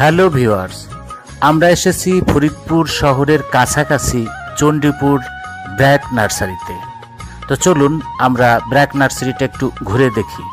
Hello viewers, আমরা এসেছি ফরিদপুর শহরের কাছাকাছি চণ্ডীপুর ব্র্যাক নার্সারিতে। তো চলুন আমরা ব্র্যাক নার্সারিটা একটু ঘুরে দেখি।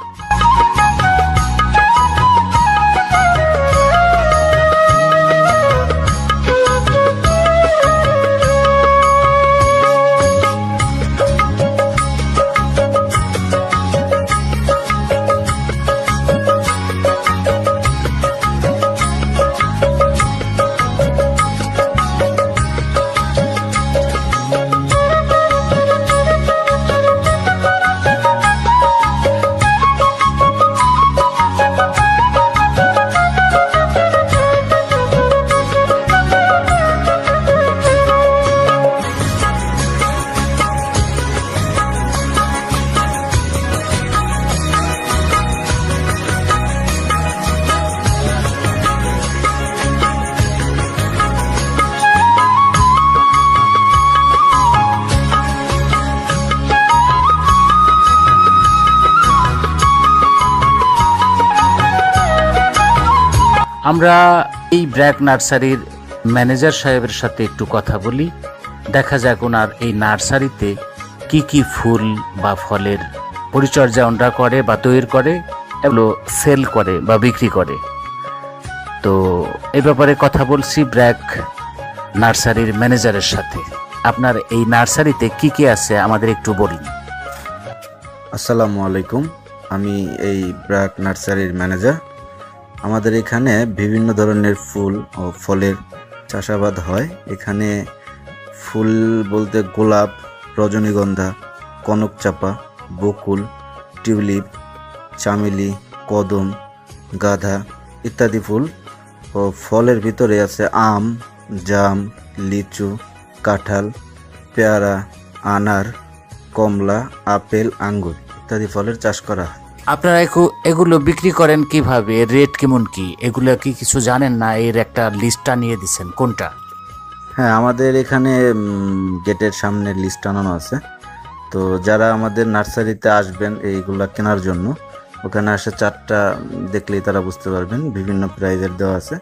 আমরা এই ব্র্যাক নার্সারির ম্যানেজার সাহেবের সাথে একটু কথা বলি। দেখা যাক ওনার এই নার্সারিতে কি কি ফুল বা ফলের পরিচর্যা ওনারা করে বা তৈরি করে, এগুলো সেল করে বা বিক্রি করে। তো এই ব্যাপারে কথা বলছি ব্র্যাক নার্সারির ম্যানেজারের সাথে। আপনার এই নার্সারিতে কি কি আছে আমাদের একটু বলুন। আসসালামু আলাইকুম, আমি এই ব্র্যাক নার্সারির ম্যানেজার। আমাদের এখানে বিভিন্ন ধরনের ফুল ও ফলের চাষাবাদ হয়। এখানে ফুল বলতে গোলাপ, রজনীগন্ধা, কনকচাপা, বকুল, টিউলিপ, চামেলি, কদম, গাঁদা ইত্যাদি ফুল ও ফলের ভিতরে আছে আম, জাম, লিচু, কাঁঠাল, পেয়ারা, আনার, কমলা, আপেল, আঙ্গুর ইত্যাদি ফলের চাষ করা হয়। আপনারা এগুলো বিক্রি করেন কিভাবে, রেট কেমন কি, এগুলো কি কিছু জানেন না? এর একটা লিস্টটা নিয়ে দিচ্ছেন কোনটা? হ্যাঁ, আমাদের এখানে গেটের সামনে লিস্ট আনানো আছে। তো যারা আমাদের নার্সারিতে আসবেন এইগুলা কেনার জন্য, ওখানে আসে চারটা দেখলেই তারা বুঝতে পারবেন, বিভিন্ন প্রাইজের দেওয়া আছে।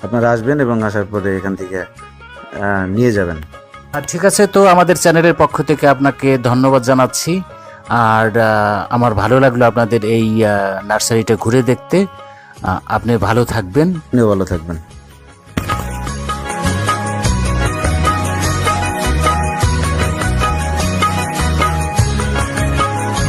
আপনারা আসবেন এবং আসার পরে এখান থেকে নিয়ে যাবেন। ঠিক আছে, তো আমাদের চ্যানেলের পক্ষ থেকে আপনাকে ধন্যবাদ জানাচ্ছি। আর আমার ভালো লাগলো আপনাদের এই নার্সারিটা ঘুরে দেখতে। আপনি ভালো থাকবেন। আপনিও ভালো থাকবেন।